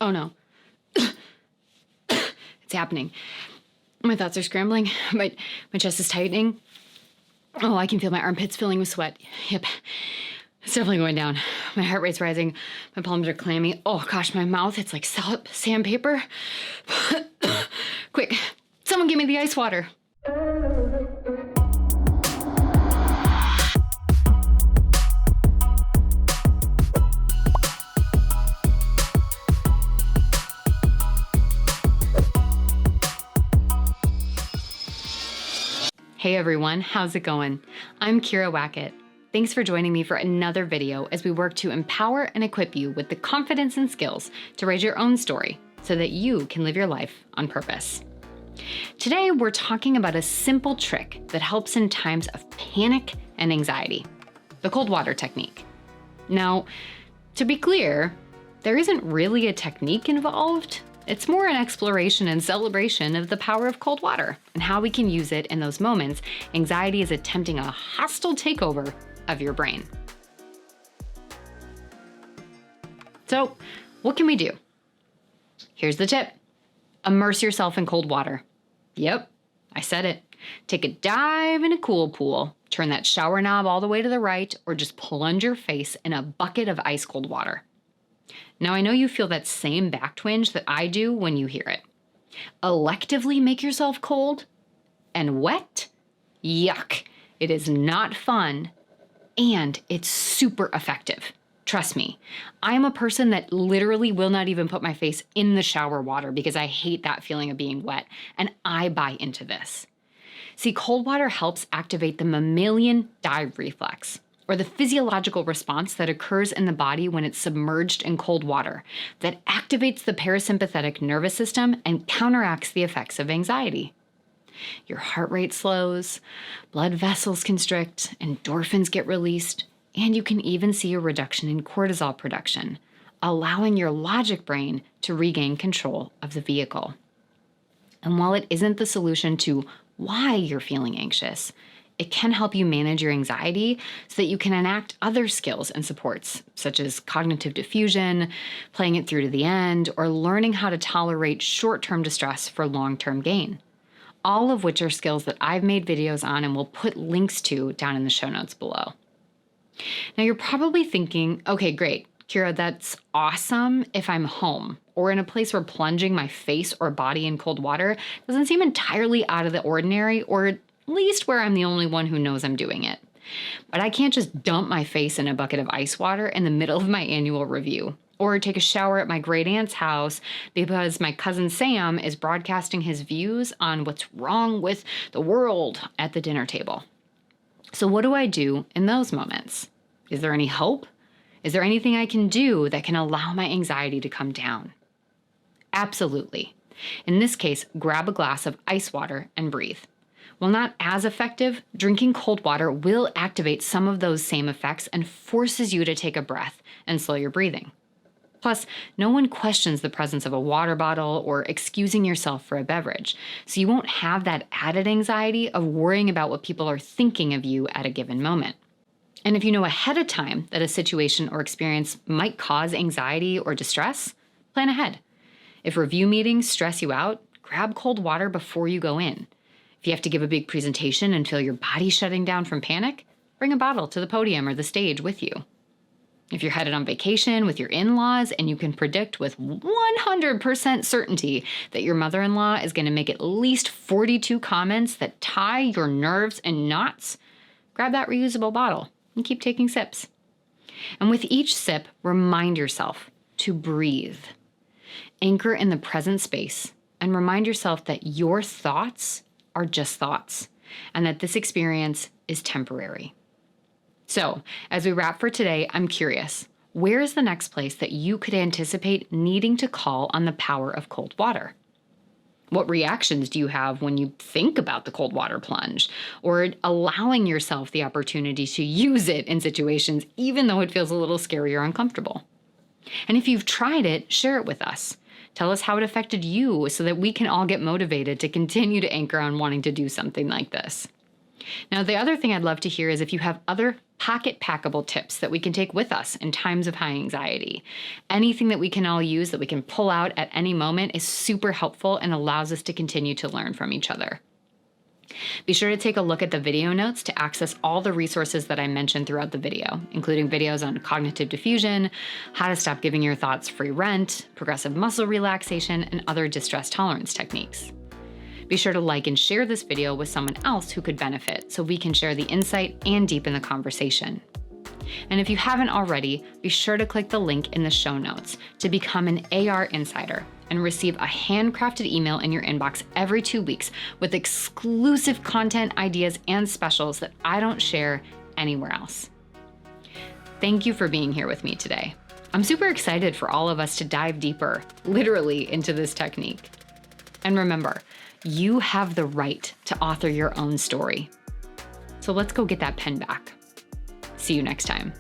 Oh no. It's happening. My thoughts are scrambling. My chest is tightening. Oh, I can feel my armpits filling with sweat. Yep. It's definitely going down. My heart rate's rising. My palms are clammy. Oh gosh, my mouth, it's like sandpaper. Quick, someone give me the ice water. Hey everyone, how's it going? I'm Wackett. Thanks for joining me for another video as we work to empower and equip you with the confidence and skills to raise your own story so that you can live your life on purpose. Today, we're talking about a simple trick that helps in times of panic and anxiety, the cold water technique. Now, to be clear, there isn't really a technique involved. It's more an exploration and celebration of the power of cold water and how we can use it in those moments anxiety is attempting a hostile takeover of your brain. So, what can we do? Here's the tip. Immerse yourself in cold water. Yep, I said it. Take a dive in a cool pool, turn that shower knob all the way to the right, or just plunge your face in a bucket of ice cold water. Now, I know you feel that same back twinge that I do when you hear it. Electively make yourself cold and wet? Yuck. It is not fun, and it's super effective. Trust me, I am a person that literally will not even put my face in the shower water because I hate that feeling of being wet, and I buy into this. See, cold water helps activate the mammalian dive reflex, or the physiological response that occurs in the body when it's submerged in cold water that activates the parasympathetic nervous system and counteracts the effects of anxiety. Your heart rate slows, blood vessels constrict, endorphins get released, and you can even see a reduction in cortisol production, allowing your logic brain to regain control of the vehicle. And while it isn't the solution to why you're feeling anxious, it can help you manage your anxiety so that you can enact other skills and supports, such as cognitive diffusion, playing it through to the end, or learning how to tolerate short-term distress for long-term gain. All of which are skills that I've made videos on and will put links to down in the show notes below. Now you're probably thinking, okay, great, Kira, that's awesome if I'm home or in a place where plunging my face or body in cold water doesn't seem entirely out of the ordinary, or at least where I'm the only one who knows I'm doing it. But I can't just dump my face in a bucket of ice water in the middle of my annual review, or take a shower at my great aunt's house because my cousin Sam is broadcasting his views on what's wrong with the world at the dinner table. So what do I do in those moments? Is there any hope? Is there anything I can do that can allow my anxiety to come down? Absolutely. In this case, grab a glass of ice water and breathe. While not as effective, drinking cold water will activate some of those same effects and forces you to take a breath and slow your breathing. Plus, no one questions the presence of a water bottle or excusing yourself for a beverage, so you won't have that added anxiety of worrying about what people are thinking of you at a given moment. And if you know ahead of time that a situation or experience might cause anxiety or distress, plan ahead. If review meetings stress you out, grab cold water before you go in. If you have to give a big presentation and feel your body shutting down from panic, bring a bottle to the podium or the stage with you. If you're headed on vacation with your in-laws and you can predict with 100% certainty that your mother-in-law is going to make at least 42 comments that tie your nerves in knots, grab that reusable bottle and keep taking sips. And with each sip, remind yourself to breathe. Anchor in the present space and remind yourself that your thoughts are just thoughts, and that this experience is temporary. So, as we wrap for today, I'm curious, where is the next place that you could anticipate needing to call on the power of cold water? What reactions do you have when you think about the cold water plunge, or allowing yourself the opportunity to use it in situations even though it feels a little scary or uncomfortable? And if you've tried it, share it with us. Tell us how it affected you so that we can all get motivated to continue to anchor on wanting to do something like this. Now, the other thing I'd love to hear is if you have other pocket packable tips that we can take with us in times of high anxiety. Anything that we can all use that we can pull out at any moment is super helpful and allows us to continue to learn from each other. Be sure to take a look at the video notes to access all the resources that I mentioned throughout the video, including videos on cognitive diffusion, how to stop giving your thoughts free rent, progressive muscle relaxation, and other distress tolerance techniques. Be sure to like and share this video with someone else who could benefit so we can share the insight and deepen the conversation. And if you haven't already, be sure to click the link in the show notes to become an AR Insider and receive a handcrafted email in your inbox every 2 weeks with exclusive content, ideas, and specials that I don't share anywhere else. Thank you for being here with me today. I'm super excited for all of us to dive deeper, literally, into this technique. And remember, you have the right to author your own story. So let's go get that pen back. See you next time.